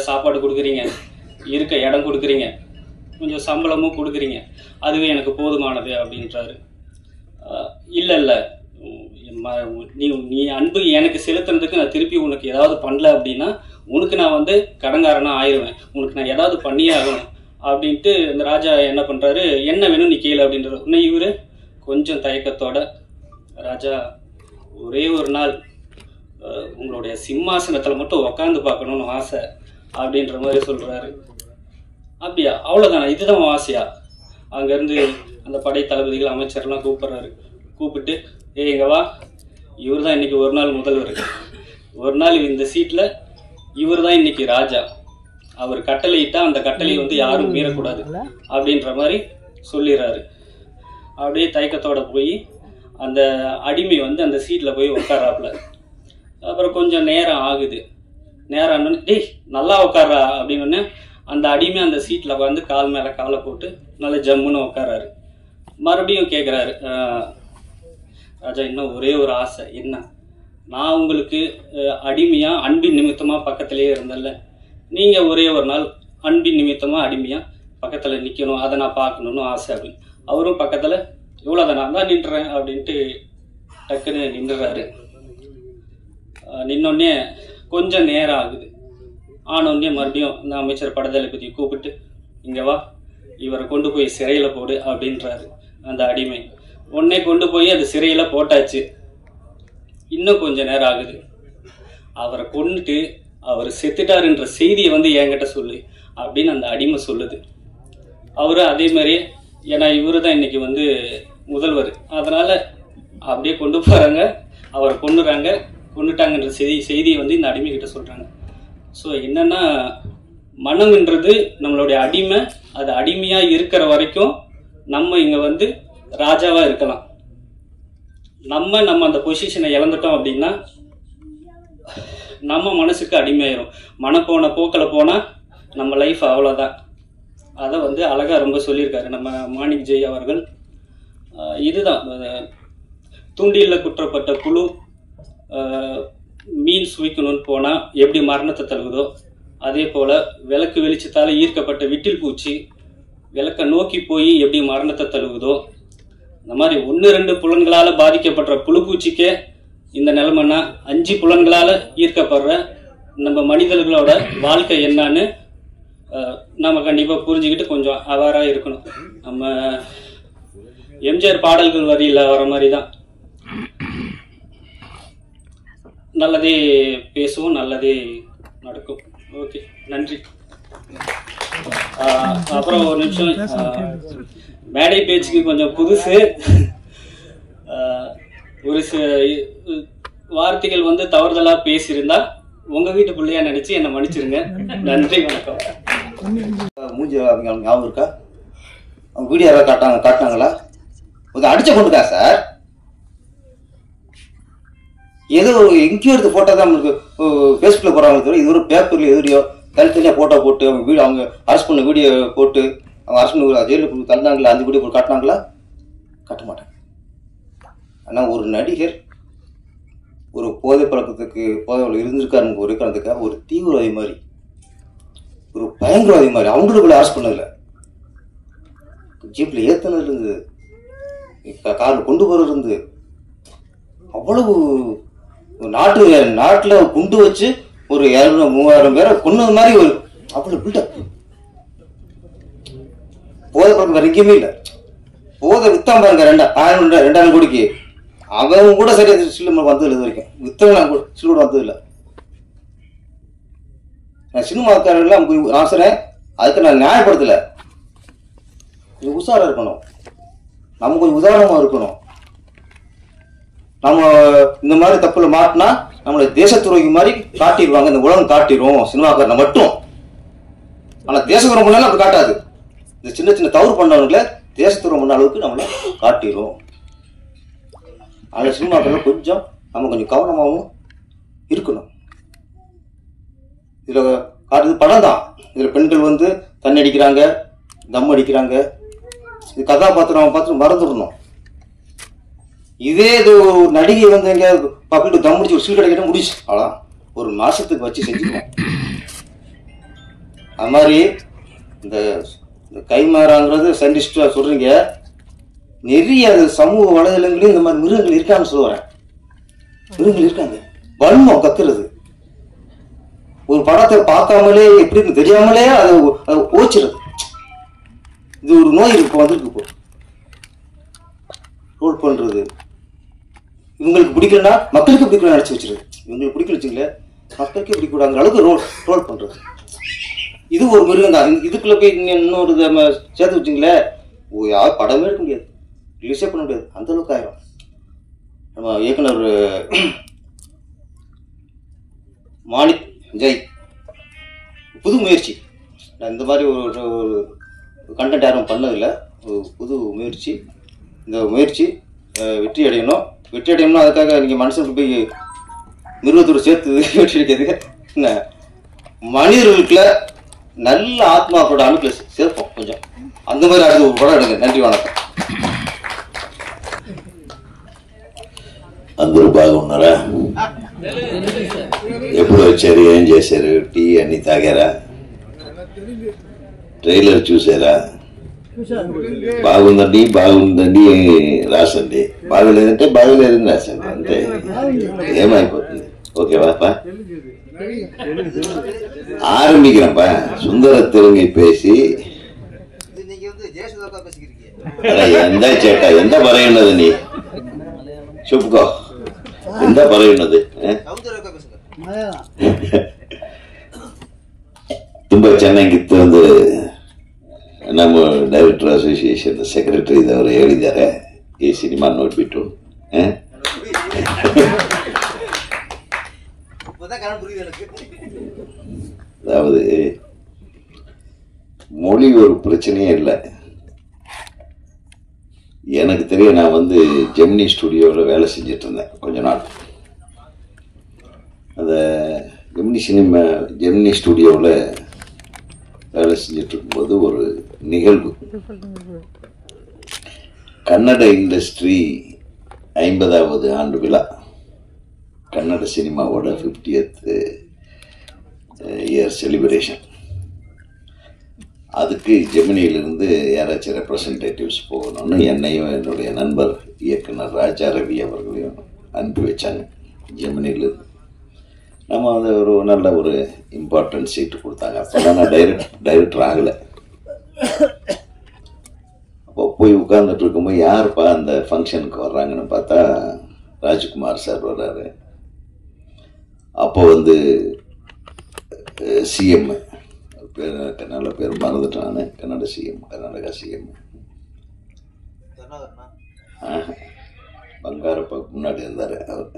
சாப்பாடு கொடுக்குறீங்க, இருக்க இடம் கொடுக்குறீங்க, கொஞ்சம் சம்பளமும் கொடுக்குறீங்க, அதுவே எனக்கு போதுமானது அப்படின்றாரு. இல்லை இல்லை, நீ அன்பு எனக்கு செலுத்துறதுக்கு நான் திருப்பி உனக்கு ஏதாவது பண்ணல அப்படின்னா உனக்கு நான் வந்து கடங்காரனா ஆயிடுவேன், உனக்கு நான் ஏதாவது பண்ணியே ஆகணும் அப்படின்ட்டு இந்த ராஜா என்ன பண்ணுறாரு, என்ன வேணும் நீ கேளு அப்படின்றாரு. இன்னும் இவரு கொஞ்சம் தயக்கத்தோட, ராஜா ஒரே ஒரு நாள் உங்களுடைய சிம்மாசனத்தில் மட்டும் உக்காந்து பார்க்கணும்னு ஆசை அப்படின்ற மாதிரி சொல்கிறாரு. அப்படியா, அவ்வளோதானா, இதுதான் ஆசையா? அங்கேருந்து அந்த படை தளபதிகள் அமைச்சர்லாம் கூப்பிட்டு இங்க வா, இவர் தான் இன்னைக்கு ஒரு நாள் முதல்வர், ஒரு நாள் இந்த சீட்டில் இவர் தான் இன்னைக்கு ராஜா, அவர் கட்டளையிட்டா அந்த கட்டளை வந்து யாரும் மீறக்கூடாது அப்படின்ற மாதிரி சொல்லிடுறாரு. அப்படியே தயக்கத்தோட போய் அந்த அடிமை வந்து அந்த சீட்டில் போய் உட்காராப்புல. அப்புறம் கொஞ்சம் நேரம் ஆகுது. நேரம் ஆனோன்னு, டேய் நல்லா உட்காரா அப்படின்னு அந்த அடிமை அந்த சீட்டில் உட்காந்து கால் மேலே காலை போட்டு நல்லா ஜம்முன்னு உட்காராரு. மறுபடியும் கேட்குறாரு, ராஜா இன்னும் ஒரே ஒரு ஆசை, என்ன? நான் உங்களுக்கு அடிமையா அன்பின் நிமித்தமா பக்கத்திலேயே இருந்தல, நீங்க ஒரே ஒரு நாள் அன்பின் நிமித்தமா அடிமையா பக்கத்துல நிக்கணும், அதை நான் பார்க்கணும்னு ஆசை அப்படின்னு. அவரும் பக்கத்துல இவ்வளோதான், நான் தான் நின்றுறேன் அப்படின்ட்டு டக்குன்னு நின்றுறாரு. நின்னோடனே கொஞ்சம் நேரம் ஆகுது. ஆனோடனே மறுபடியும் இந்த அமைச்சர் படைத்தளபதி கூப்பிட்டு, இங்க வா, இவரை கொண்டு போய் சிறையில போடு அப்படின்றாரு அந்த அடிமை. உடனே கொண்டு போய் அந்த சிறையில போட்டாச்சு. இன்னும் கொஞ்சம் நேரம் ஆகுது. அவரை கொண்டுட்டு அவர் செத்துட்டாருன்ற செய்தியை வந்து என்கிட்ட சொல்லு அப்படின்னு அந்த அடிமை சொல்லுது. அவரு அதே மாதிரியே, ஏன்னா இவரு தான் இன்னைக்கு வந்து முதல்வர், அதனால அப்படியே கொண்டு போறாங்க, அவரை கொண்டுட்டாங்கன்ற செய்தியை வந்து இந்த அடிமை கிட்ட சொல்றாங்க. ஸோ என்னன்னா, மனம்ன்றது நம்மளுடைய அடிமை, அது அடிமையா இருக்கிற வரைக்கும் நம்ம இங்க வந்து ராஜாவா இருக்கலாம். நம்ம அந்த பொசிஷனை இழந்துட்டோம் அப்படின்னா நம்ம மனசுக்கு அடிமையாயிரும். போன போக்கில் போனா நம்ம லைஃப் அவ்வளோதான். அதை வந்து அழகா ரொம்ப சொல்லியிருக்காரு நம்ம மாணிக் ஜெய் அவர்கள். இதுதான் தூண்டிலில் குற்றப்பட்ட புழு மீன் சுவைக்கணும்னு போனா எப்படி மரணத்தை தழுவுதோ, அதே போல விளக்கு வெளிச்சத்தால ஈர்க்கப்பட்ட விட்டில் பூச்சி விளக்க நோக்கி போய் எப்படி மரணத்தை தழுவுதோ, இந்த மாதிரி 1-2 புலன்களால பாதிக்கப்பட்ட புழுப்பூச்சிக்கே இந்த நிலைமைன்னா 5 புலன்களால ஈர்க்கப்படுற நம்ம மனிதர்களோட வாழ்க்கை என்னன்னு நம்ம கண்டிப்பா புரிஞ்சுக்கிட்டு கொஞ்சம் அவேரா இருக்கணும். நம்ம எம்ஜிஆர் பாடல்கள் வரியில வர மாதிரி தான், நல்லதே பேசுவோம், நல்லதே நடக்கும். ஓகே, நன்றி. அப்புறம் ஒரு நிமிஷம், மேடை பேச்சுக்கு கொஞ்சம் புதுசு, ஒரு வார்த்தைகள் வந்து தவறுதலா பேசியிருந்தா உங்க வீட்டு பிள்ளையா நினைச்சு என்ன மன்னிச்சிருங்க. நன்றி, வணக்கம். மூஞ்சி அவங்க ஞாபகம் இருக்கா? அவங்க வீடியோ யாராவது காட்டினாங்களா? கொஞ்சம் அடிச்ச கொண்டுக்கா சார். ஏதோ எங்கேயோ எடுத்த ஃபோட்டோ தான் நம்மளுக்கு ஃபேஸ்புக்கில் போடுறாங்க தவிர இது ஒரு பேப்பரில் எதிரியோ தனித்தனியாக ஃபோட்டோ போட்டு அவங்க அரெஸ்ட் பண்ண வீடியோ போட்டு அவங்க அரெஸ்ட் பண்ண ஜெயிலுக்கு தந்தாங்களா அந்த வீடியோ போட்டு காட்டினாங்களா? காட்ட மாட்டாங்க. ஆனால் ஒரு நடிகர் ஒரு போதை பழக்கத்துக்கு போதையில் இருந்திருக்காருன்னு ஒரு காரணத்துக்காக ஒரு தீவிரவாதி மாதிரி ஒரு பயங்கரவாதி மாதிரி அவங்களோட கூட அரெஸ்ட் பண்ணதில்லை. ஜீப்பில் ஏற்றினது இருந்தது, காரில் கொண்டு போகிறது இருந்து அவ்வளவு நாட்டில் குண்டு வச்சு ஒரு 200-3000 பேரை கொன்னது மாதிரி ஒரு அவ்வளவு பில்டப். போதை பழக்கம் வேற எங்கேயுமே இல்லை. போதை வித்தான் பாருங்க 2,000 கோடிக்கு அவன் கூட சரியா சில்லு வந்தது இது வரைக்கும் வித்தவங்க சில்லு கூட வந்தது இல்லை. நான் சினிமாக்காரர்கள்லாம் ஆசைறேன், அதுக்கு நான் நியாயப்படுத்தலை. கொஞ்சம் உஷாராக இருக்கணும், நம்ம கொஞ்சம் உதாரணமாக இருக்கணும். நம்ம இந்த மாதிரி தப்புல மாட்டினா நம்மளை தேசத்துறைக்கு மாதிரி காட்டிடுவாங்க, இந்த உலகம் காட்டிடும் சினிமாக்காரனை மட்டும். ஆனால் தேசத்துறை முன்னாலும் அப்படி காட்டாது. இந்த சின்ன சின்ன தவறு பண்ணவங்கள தேசத்துறை முன்ன அளவுக்கு நம்மளை காட்டிடும். அதில் சினிமாக்காரர்கள் கொஞ்சம் நம்ம கொஞ்சம் கவனமாகவும் இருக்கணும். இதில் காட்டுறது படம் தான். இதில் பெண்கள் வந்து தண்ணி அடிக்கிறாங்க, தம் அடிக்கிறாங்க. இது கதாபாத்திரம் பார்த்து மறந்துடணும். இதே இது ஒரு நடிகை வந்து எங்கேயாவது பக்கத்து தம் அடிச்சு ஒரு சீல் கிடைக்கிட்ட முடிச்சு அவ்வளோ ஒரு மாசத்துக்கு வச்சு செஞ்சுக்கணும். அது மாதிரி இந்த கைமாறாங்கிறது சயின்டிஸ்டா சொல்றீங்க, நிறைய சமூக வலைதளங்களையும் இந்த மாதிரி மிருகங்கள் இருக்கான்னு சொல்லுவேன். மிருகங்கள் இருக்காங்க, வன்மம் கக்குறது. ஒரு படத்தை பார்க்காமலே எப்படின்னு தெரியாமலே அதை ஓச்சிருது. இது ஒரு நோய் இருக்கு, வந்திருக்கு. இப்போ ரோல் பண்றது இவங்களுக்கு பிடிக்கலன்னா மக்களுக்கு பிடிக்கல நினைச்சு வச்சிருது. இவங்களுக்கு பிடிக்கல வச்சுங்களே மக்களுக்கே பிடிக்கூடாங்கிற அளவுக்கு ரோல் பண்றது. இது ஒரு மிருகம் தான். இதுக்குள்ள போய் இன்னொரு சேர்த்து வச்சுங்களே யாரும் படமே எடுக்க முடியாது, ரிலீஸே பண்ண முடியாது, அந்த அளவுக்கு ஆயிரும். நம்ம இயக்குனர் மாணிக் ஜெய் புது முயற்சி. நான் இந்த மாதிரி ஒரு கண்டென்ட் யாரும் பண்ணதில்லை, ஒரு புது முயற்சி. இந்த முயற்சி வெற்றி அடையணும். வெற்றி அடையணும்னா அதுக்காக நீங்கள் மனுஷனுக்கு போய் மிருகத்தோடு சேர்த்து வெற்றி அடிக்கிறதுக்கு என்ன, மனிதர்களுக்குள்ள நல்ல ஆத்மாக்களோட அணுக்களை சேர்ப்போம் கொஞ்சம். அந்த மாதிரி அடுத்த ஒரு படம் எடுங்க. నன்றి, వణకం. అందరూ బాగున్నారా? ఎప్పుడు వచ్చారు, ఏం చేశారు, టీ అన్ని తాగారా, ట్రైలర్ చూసారా? బాగుందండి రాసండి, బాగలేదంటే బాగలేదని రాసండి, అంతే. ఏమైపోతుంది. ఓకేవాப்பா, ஆரம்பிக்கிறேன்ப்பா. சுந்தர தெலுங்கை பேசி എന്താ ചേട്ടാ, എന്താ പറയുന്നത് നീ? ചുപ്പോ, എന്താ പറയുന്നത്? ತುಂಬಾ ಚೆನ್ನಾಗಿತ್ತು. ಒಂದು ನಮ್ಮ ಡೈರೆಕ್ಟರ್ ಅಸೋಸಿಯೇಷನ್ ಸೆಕ್ರೆಟರಿ ಇದ್ದವರು ಹೇಳಿದ್ದಾರೆ ಈ ಸಿನಿಮಾ ನೋಡ್ಬಿಟ್ಟು. அதாவது மொழி ஒரு பிரச்சனையே இல்லை. எனக்கு தெரியும், நான் வந்து ஜெமினி ஸ்டுடியோவில் வேலை செஞ்சுட்டு இருந்தேன் கொஞ்ச நாள். அந்த ஜெமினி ஸ்டுடியோவில் வேலை செஞ்சுட்டு இருக்கும்போது ஒரு நிகழ்வு, கன்னட இண்டஸ்ட்ரி 50வது ஆண்டு விழா, கன்னட சினிமாவோட 50th இயர் செலிப்ரேஷன். அதுக்கு ஜெமினியிலிருந்து யாராச்சும் ரெப்ரசன்டேட்டிவ்ஸ் போகணும்னு என்னையும் என்னுடைய நண்பர் இயக்குனர் ராஜா ரவி அவர்களையும் அனுப்பி வச்சாங்க ஜெமினியிலிருந்து. நம்ம வந்து ஒரு நல்ல ஒரு இம்பார்ட்டன்ட் சீட்டு கொடுத்தாங்க. அப்போ நான் டைரக்டர் ஆகலை. அப்போ போய் உட்கார்ந்துட்டு இருக்கும்போது யாருப்பா அந்த ஃபங்க்ஷனுக்கு வர்றாங்கன்னு பார்த்தா ராஜ்குமார் சார் வர்றாரு. அப்போ வந்து சிஎம் பேர், நல்ல பேர் மறந்துட்டான், கன்னட சிஎம், கர்நாடகா சிஎம் பங்காரப்பா முன்னாடி இருந்தார் அவர்,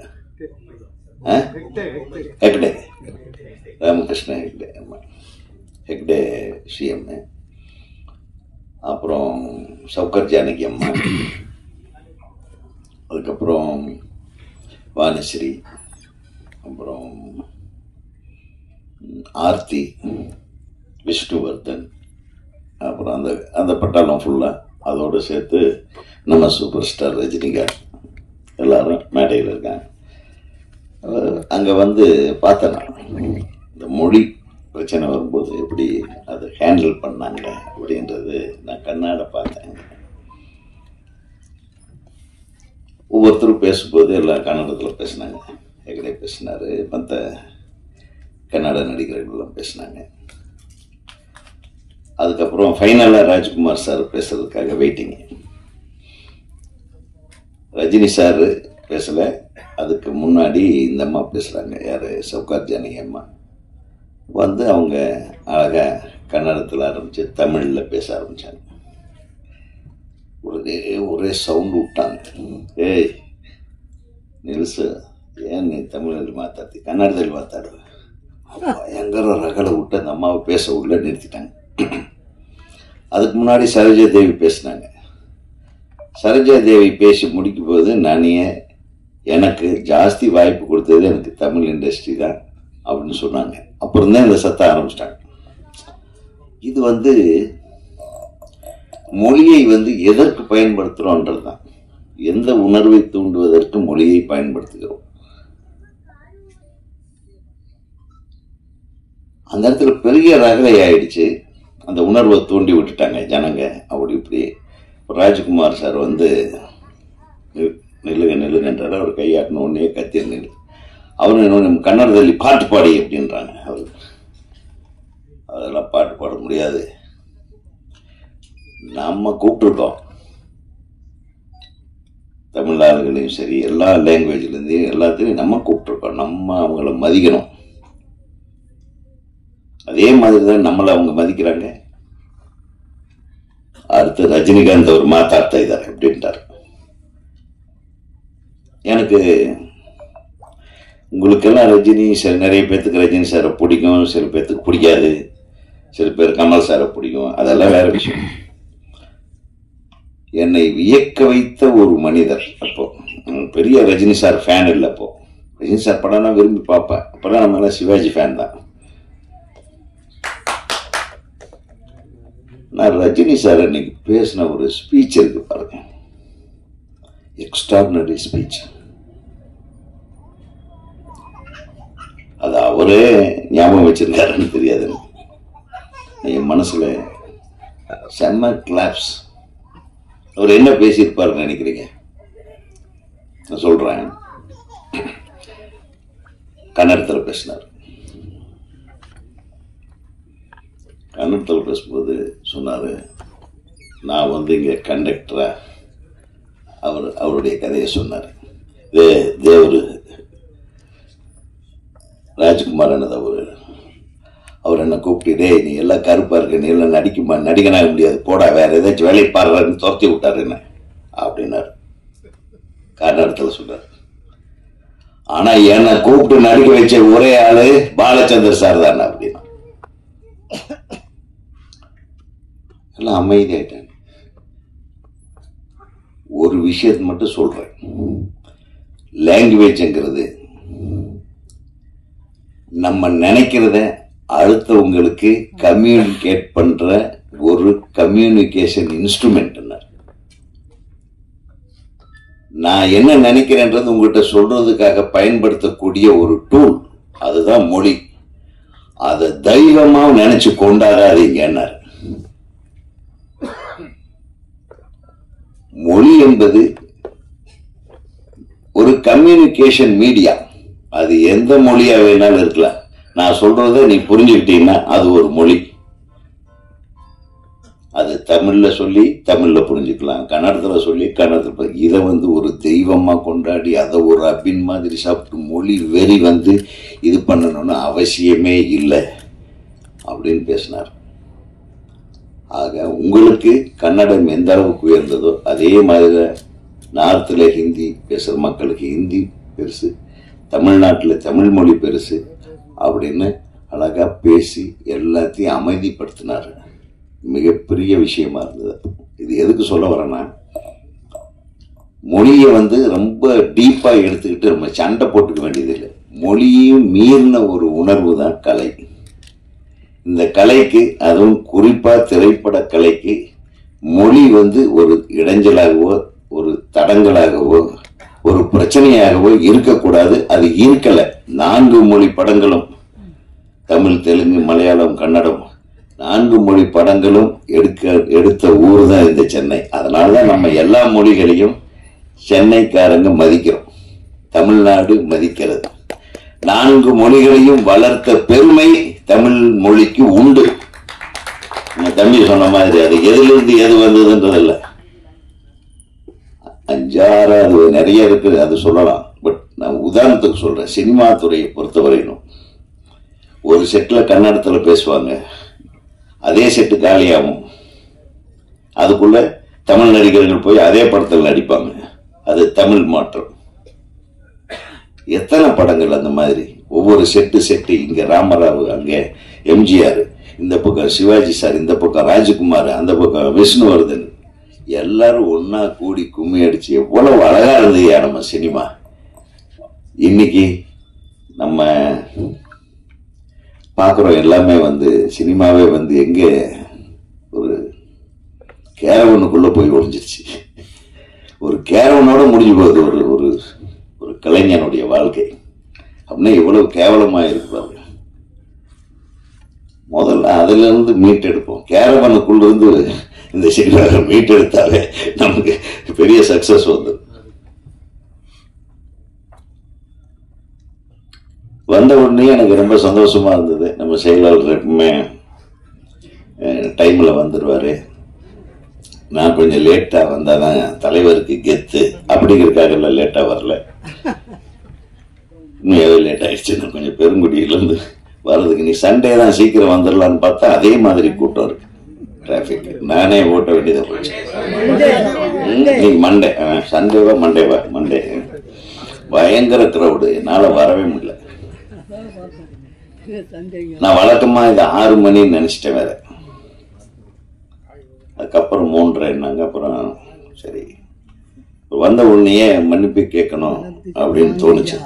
ஹெக்டே, ராமகிருஷ்ண ஹெக்டே. ஆமாம், ஹெக்டே சிஎம். அப்புறம் சௌகர் ஜானகி அம்மா, அதுக்கப்புறம் வாணிஸ்ரீ, அப்புறம் ஆர்த்தி, விஷ்ணுவர்தன், அப்புறம் அந்த அந்த பட்டாளம் ஃபுல்லாக, அதோடு சேர்த்து நம்ம சூப்பர் ஸ்டார் ரஜினிகாந்த் எல்லாரும் மேடையில் இருக்காங்க. அங்கே வந்து பார்த்தேன் நான் இந்த மொழி பிரச்சனை வரும்போது எப்படி அதை ஹேண்டில் பண்ணாங்க அப்படின்றது நான் கண்ணாட பார்த்தேன். ஒவ்வொருத்தரும் பேசும்போது எல்லாம் கன்னடத்தில் பேசினாங்க. ஹெகடே பேசினார், மற்ற கன்னட நடிகர்கள்லாம் பேசினாங்க. அதுக்கப்புறம் ஃபைனலாக ராஜ்குமார் சார் பேசுறதுக்காக வெயிட்டிங்க. ரஜினி சார் பேசலை, அதுக்கு முன்னாடி இந்த அம்மா பேசுகிறாங்க. யார்? சவுகார் ஜானகி அம்மா வந்து அவங்க அழகாக கன்னடத்தில் ஆரம்பித்து தமிழில் பேச ஆரம்பித்தாங்க. ஒரே சவுண்டு விட்டாங்க. ஏய் நில்சு, ஏன் நீ தமிழில் மாத்தாத்தி கன்னடத்தில் மாத்தாடுவேன் பயங்கர ரகலை விட்டு அந்த அம்மாவை பேச உள்ள நிறுத்திட்டாங்க. அதுக்கு முன்னாடி சரோஜா தேவி பேசினாங்க. சரோஜா தேவி பேசி முடிக்கும் போது நானே எனக்கு ஜாஸ்தி வாய்ப்பு கொடுத்தது எனக்கு தமிழ் இண்டஸ்ட்ரி தான் அப்படின்னு சொன்னாங்க. அப்புறம் தான் இந்த சத்த ஆரம்பிச்சிட்டாங்க. இது வந்து மொழியை வந்து எதற்கு பயன்படுத்துகிறோன்றது தான். எந்த உணர்வை தூண்டுவதற்கு மொழியை பயன்படுத்துகிறோம். அந்த இடத்துல பெரிய ரகலை ஆயிடுச்சு. அந்த உணர்வை தூண்டி விட்டுட்டாங்க ஜனங்க. அப்படி இப்படி ராஜ்குமார் சார் வந்து நில்லுங்க நில்லுங்கன்றாரு. அவர் கையாட்டின உடனே கத்தி நில்லு. அவரு நம்ம கன்னடத்தில் பாட்டு பாடி அப்படின்றாங்க. அவர் அதெல்லாம் பாட்டு பாட முடியாது, நம்ம கூப்பிட்டுருக்கோம் தமிழ் ஆளுகளையும் சரி எல்லா லாங்குவேஜ்லேருந்து எல்லாத்தையும் நம்ம கூப்பிட்டுருக்கோம். நம்ம அவங்கள மதிக்கணும். அதே மாதிரி தான் நம்மளை அவங்க மதிக்கிறாங்க. அடுத்து ரஜினிகாந்த் அவர் மாத்தாடுத்தா இதார் அப்படின்ட்டார். எனக்கு உங்களுக்கெல்லாம் ரஜினி சார், நிறைய பேர்த்துக்கு ரஜினி சாரை பிடிக்கும், சில பேர்த்துக்கு பிடிக்காது, சில பேர் கமல் சாரை பிடிக்கும், அதெல்லாம் வேற விஷயம். என்னை வியக்க வைத்த ஒரு மனிதர். அப்போ பெரிய ரஜினி சார் ஃபேன் இல்லை. அப்போ ரஜினி சார் படம்னா விரும்பி பார்ப்பேன். அப்போல்லாம் நம்ம எல்லாம் சிவாஜி ஃபேன் தான். நான் ரஜினி சார் அன்னைக்கு பேசின ஒரு ஸ்பீச் இருக்கு பாருங்க, எக்ஸ்ட்ராடினரி ஸ்பீச். அது அவரே ஞாபகம் வச்சிருக்காருன்னு தெரியாது. என் மனசுல செம்ம கிளாப்ஸ். அவர் என்ன பேசியிருப்பாருன்னு நினைக்கிறீங்க? நான் சொல்றேன். கன்னடத்தில் பேசினார். கன்னடத்தில் பேசும்போது சொன்னார், நான் வந்து இங்கே கண்டக்டரா. அவருடைய கதையை சொன்னார். தேவர் ராஜ்குமார் என்னது அவர் என்ன கூப்பிட்டு, நீ எல்லாம் கருப்பா இருக்க, நீ எல்லாம் நடிகனாக முடியாது, போடா வேற ஏதாச்சும் வேலையை பாடுறாருன்னு துரத்தி விட்டாரு என்ன அப்படின்னாரு. கன்னடத்தில் சொன்னார். ஆனா என்னை கூப்பிட்டு நடிக்க வச்ச ஒரே ஆளு பாலச்சந்தர் சார் தானே அப்படின்னா. எல்லாம் அமைதியாயிட்டாங்க. ஒரு விஷயத்தை மட்டும் சொல்றேன், லாங்குவேஜ்ங்கிறது நம்ம நினைக்கிறத அடுத்தவங்களுக்கு கம்யூனிகேட் பண்ற ஒரு கம்யூனிகேஷன் இன்ஸ்ட்ருமெண்ட். நான் என்ன நினைக்கிறேன்றது உங்ககிட்ட சொல்றதுக்காக பயன்படுத்தக்கூடிய ஒரு டூல், அதுதான் மொழி. அதை தெய்வமா நினைச்சு கொண்டாடாதீங்க. மொழி என்பது ஒரு கம்யூனிகேஷன் மீடியா. அது எந்த மொழியா வேணாலும் இருக்கலாம். நான் சொல்றத நீ புரிஞ்சுக்கிட்டீங்கன்னா அது ஒரு மொழி. அது தமிழ்ல சொல்லி தமிழ்ல புரிஞ்சுக்கலாம், கன்னடத்துல சொல்லி கன்னடத்துல. இதை வந்து ஒரு தெய்வமா கொண்டாடி அதை ஒரு அபின் மாதிரி சாப்பிட்டு மொழி வெறி வந்து இது பண்ணணும்னு அவசியமே இல்லை அப்படின்னு பேசினார். ஆக உங்களுக்கு கன்னடம் எந்த அளவுக்கு உயர்ந்ததோ அதே மாதிரி நார்த்தில் ஹிந்தி பேசுகிற மக்களுக்கு ஹிந்தி பெருசு, தமிழ்நாட்டில் தமிழ் மொழி பெருசு அப்படின்னு அழகாக பேசி எல்லாத்தையும் அமைதிப்படுத்தினார். மிகப்பெரிய விஷயமா இருந்தது. இது எதுக்கு சொல்ல வரேன்னா, மொழியை வந்து ரொம்ப டீப்பாக எடுத்துக்கிட்டு நம்ம சண்டை போட்டுக்க வேண்டியதில்லை. மொழியும் மீறின ஒரு உணர்வு தான் கலை. இந்த கலைக்கு, அதுவும் குறிப்பா திரைப்பட கலைக்கு, மொழி ஒரு இடைஞ்சலாகவோ ஒரு தடங்களாகவோ ஒரு பிரச்சனையாகவோ இருக்கக்கூடாது. அது இருக்கல. 4 மொழி படங்களும், தமிழ், தெலுங்கு, மலையாளம், கன்னடம், 4 மொழி படங்களும் எடுத்த ஊர் தான் இந்த சென்னை. அதனாலதான் நம்ம எல்லா மொழிகளையும் சென்னைக்காரங்க மதிக்கிறோம், தமிழ்நாடு மதிக்கிறது. 4 மொழிகளையும் வளர்த்த பெருமை தமிழ் மொழிக்கு உண்டு. தம்பி சொன்ன மாதிரி அது எதிலிருந்து எது வந்ததுன்றதில்ல. 5, 6 அது நிறைய இருக்கு, அது சொல்லலாம். பட் நான் உதாரணத்துக்கு சொல்றேன். சினிமா துறையை பொறுத்தவரையிலும் ஒரு செட்ல கன்னடத்துல பேசுவாங்க, அதே செட்டு காலியாகும், அதுக்குள்ள தமிழ் நடிகர்கள் போய் அதே படத்தில் நடிப்பாங்க. அது தமிழ் மாற்றம். எத்தனை படங்கள் அந்த மாதிரி. ஒவ்வொரு செட்டு இங்க ராமராவ், அங்க எம்ஜிஆர், இந்த பக்கம் சிவாஜி சார், இந்த பக்கம் ராஜ்குமார், அந்த பக்கம் விஷ்ணுவர்தன், எல்லாரும் ஒன்னா கூடி கும்மி அடிச்சு எவ்வளவு அழகா இருந்ததுயா நம்ம சினிமா. இன்னைக்கு நம்ம பாக்குறோம் எல்லாமே சினிமாவே எங்க ஒரு கேரவனுக்குள்ள போய் ஒழிஞ்சிருச்சு. ஒரு கேரவனோட முடிஞ்சு போகுது ஒரு ஒரு கலைஞனுடைய வாழ்க்கை. அப்படின்னா எவ்வளவு கேவலமா இருப்பாங்க. முதல்ல அதுல இருந்து மீட்டெடுப்போம். கேரவனுக்குள்ள இருந்து இந்த சினிமாவை மீட்டெடுத்தாலே நமக்கு பெரிய சக்சஸ் வந்த உடனே எனக்கு ரொம்ப சந்தோஷமா இருந்தது. நம்ம செயலாளர் எப்பவுமே டைம்ல வந்துடுவாரு. நான் கொஞ்சம் லேட்டா வந்தாதான் தலைவருக்கு கெத்து அப்படிங்கிறதுக்காக லேட்டா வரல. இன்னும் லேட் ஆயிடுச்சு. கொஞ்சம் பெருங்குடியிலிருந்து வர்றதுக்கு நீ சண்டே தான் சீக்கிரம் வந்துடலான்னு பார்த்தா அதே மாதிரி கூட்டம் இருக்கு, டிராபிக். நானே ஓட்ட வேண்டியதை போச்சு. இன்னைக்கு மண்டே, சண்டேவா மண்டே பயங்கர கிரௌடு, என்னால வரவே முடியல. நான் வழக்கமா இது 6 மணின்னு நினைச்சிட்டேன் வேற. அதுக்கப்புறம் 3:30 அப்புறம் சரி வந்த உடனேயே மன்னிப்பு கேட்கணும் அப்படின்னு தோணுச்சு.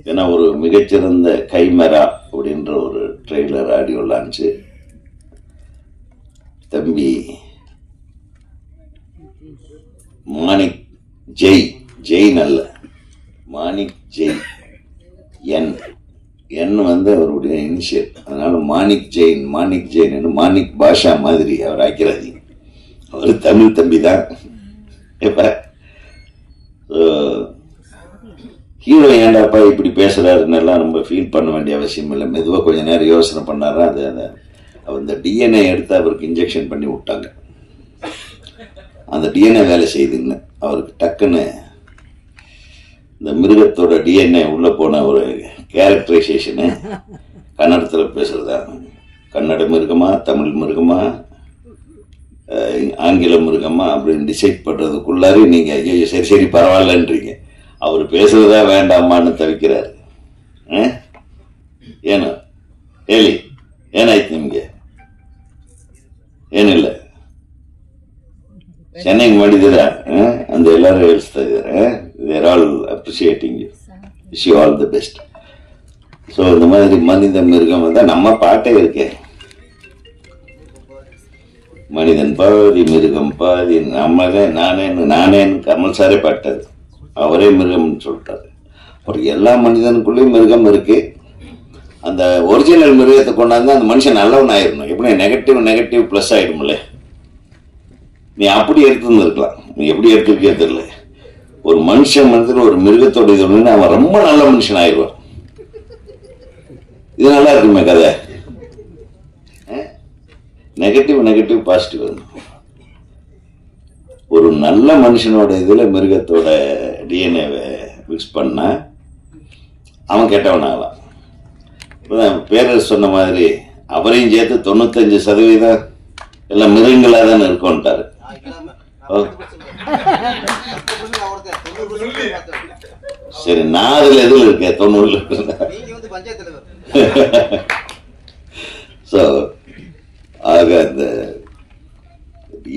ஏன்னா ஒரு மிகச்சிறந்த கைமரா அப்படின்ற ஒரு ட்ரெய்லர் ஆடியோ லான்ச் தம்பி மாணிக் ஜெயின் அல்ல, மாணிக் ஜெயின், என் அவருடைய இனிஷியல். அதனால மாணிக் ஜெயின் மாணிக் பாஷா மாதிரி அவர் ஆக்கிறாதி. அவர் தமிழ் தம்பி தான். இப்ப ஹீரோ ஏண்டாப்பா இப்படி பேசுறாருன்னு எல்லாம் நம்ம ஃபீல் பண்ண வேண்டிய அவசியம் இல்லை. மெதுவாக கொஞ்ச நேரம் யோசனை பண்ணாரா அந்த டிஎன்ஏ எடுத்து அவருக்கு இன்ஜெக்ஷன் பண்ணி விட்டாங்க. அந்த டிஎன்ஏ வேலை செய்யுதுன்னு அவருக்கு டக்குன்னு இந்த மிருகத்தோட டிஎன்ஏ உள்ள போன ஒரு கேரக்டரைசேஷனு கன்னடத்தில் பேசுறதா, கன்னட மிருகமா, தமிழ் மிருகமா, ஆங்கில மிருகமா அப்படின்னு டிசைட் பண்றதுக்குள்ளாரி நீங்க ஐயோ சரி பரவாயில்லன்றீங்க. அவர் பேசுறதா வேண்டாமான்னு தவிக்கிறாரு. ಏನು ಹೇಳಿ ಏನಾಯ್ತು ನಿಮ್ಗೆ? ಏನಿಲ್ಲ, ಚೆನ್ನಾಗಿ ಮಾಡಿದ್ದೀರಾ ಅಂತ ಎಲ್ಲರೂ ಹೇಳ್ತಾ ಇದ್ದಾರೆ. There all appreciating you, wish you all the best. So இந்த மாதிரி மனித மிருகம் நம்ம பாட்டே இருக்கே, மனிதன் பாதி மிருகம் பாதி. நானே கமல் சாரே பாட்டாரு, அவரே மிருகம்னு சொல்லிட்டாரு. அப்புறம் எல்லா மனிதனுக்குள்ளேயும் மிருகம் இருக்கு. அந்த ஒரிஜினல் மிருகத்தை கொண்டாந்து அந்த மனுஷன் நல்லவன் ஆயிடணும். எப்படி நெகட்டிவ் பிளஸ் ஆயிடும்ல. நீ அப்படி எடுத்துருந்துருக்கலாம், நீ எப்படி எடுத்துருக்கே தெரியல. ஒரு மனுஷன் ஒரு மிருகத்தோட இது ஒண்ணு அவன் ரொம்ப நல்ல மனுஷன் ஆயிடுவான். இது நல்லா இருக்குமே கதை. Negative positive. ஒரு நல்ல மனுஷனோட இதுல மிருகத்தோட டிஎன்ஏவை மிக்ஸ் பண்ணா அவன் கெட்டவன் ஆகலாம். பேரர் சொன்ன மாதிரி அவரையும் சேர்த்து 95% எல்லாம் மிருகங்களா தானே இருக்கும்ட்டாரு. சரி, நான் அதுல எதுல இருக்கேன்? 90 ஸோ ஆக அந்த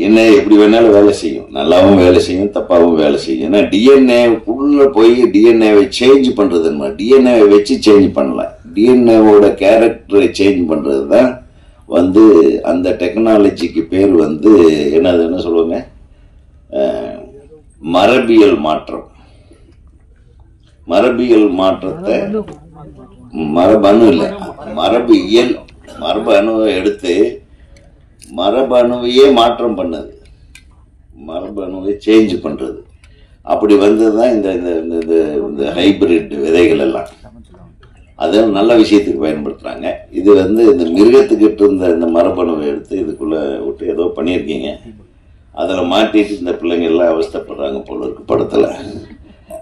என்ன டிஎன்ஏ எப்படி வேணாலும் வேலை செய்யும், நல்லாவும் வேலை செய்யும், தப்பாகவும் வேலை செய்யும். ஏன்னா டிஎன்ஏக்குள்ள போய் டிஎன்ஏவை சேஞ்ச் பண்றதுன்னு, டிஎன்ஏவை வச்சு சேஞ்ச் பண்ணலாம். டிஎன்ஏவோட கேரக்டரை சேஞ்ச் பண்றது தான் வந்து அந்த டெக்னாலஜிக்கு பேர் வந்து என்ன சொல்லுவாங்க, மரபியல் மாற்றம். மரபியல் மாற்றத்தை மரபணு இல்லை, மரபியல், மரபணுவை எடுத்து மரபணுவையே மாற்றம் பண்ணது, மரபணுவை சேஞ்ச் பண்றது. அப்படி வந்தது தான் இந்த ஹைபிரிட் விதைகள் எல்லாம். அதை நல்ல விஷயத்துக்கு பயன்படுத்துறாங்க. இது வந்து இந்த மிருகத்துக்கிட்ட இருந்த இந்த மரபணுவை எடுத்து இதுக்குள்ள விட்டு ஏதோ பண்ணியிருக்கீங்க, அதில் மாட்டிட்டு இந்த பிள்ளைங்க எல்லாம் அவஸ்தைப்படுறாங்க போல இருக்கு. படத்துல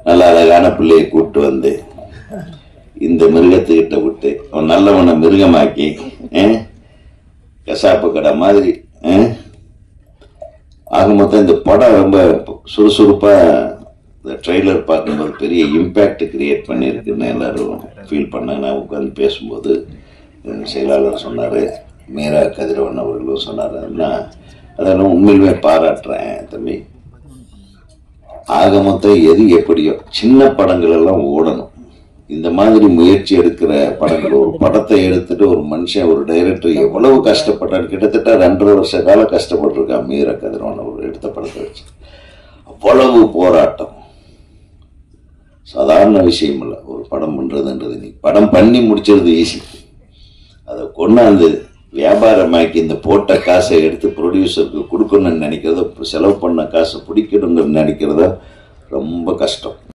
நல்ல அழகான பிள்ளையை கூப்பிட்டு வந்து இந்த மிருகத்துக்கிட்ட விட்டு அவன் நல்லவனை மிருகமாக்கி கசாப்பு கடை மாதிரி. ஆக மொத்தம் இந்த படம் ரொம்ப சுறுசுறுப்பா இந்த ட்ரெய்லர் பார்க்கும்போது பெரிய இம்பேக்ட் கிரியேட் பண்ணியிருக்குன்னு எல்லாரும் ஃபீல் பண்ணாங்க. நான் உட்காந்து பேசும்போது செயலாளர் சொன்னார், மீரா கதிரவன் அவர்களும் சொன்னார். அதெல்லாம் உண்மையிலுமே பாராட்டுறேன் தம்பி. ஆக மொத்தம் எது எப்படியோ சின்ன படங்கள் எல்லாம் ஓடணும். இந்த மாதிரி முயற்சி எடுக்கிற படங்கள், ஒரு படத்தை எடுத்துட்டு ஒரு மனுஷன், ஒரு டைரக்டர் எவ்வளவு கஷ்டப்பட்டான்னு, கிட்டத்தட்ட 2.5 வருஷ காலம் கஷ்டப்பட்டிருக்கான் மீரா கதிரவன் அவர் எடுத்த படத்தை வச்சு. அவ்வளவு போராட்டம், சாதாரண விஷயம் இல்லை ஒரு படம் பண்றதுன்றது. நீ படம் பண்ணி முடிச்சிருது ஈஸி, அதை கொண்டாந்து வியாபாரமாக்கி இந்த போட்ட காசை எடுத்து ப்ரொடியூசருக்கு கொடுக்கணும்னு நினைக்கிறதோ, செலவு பண்ண காசை பிடிக்கணும்னு நினைக்கிறதோ ரொம்ப கஷ்டம்.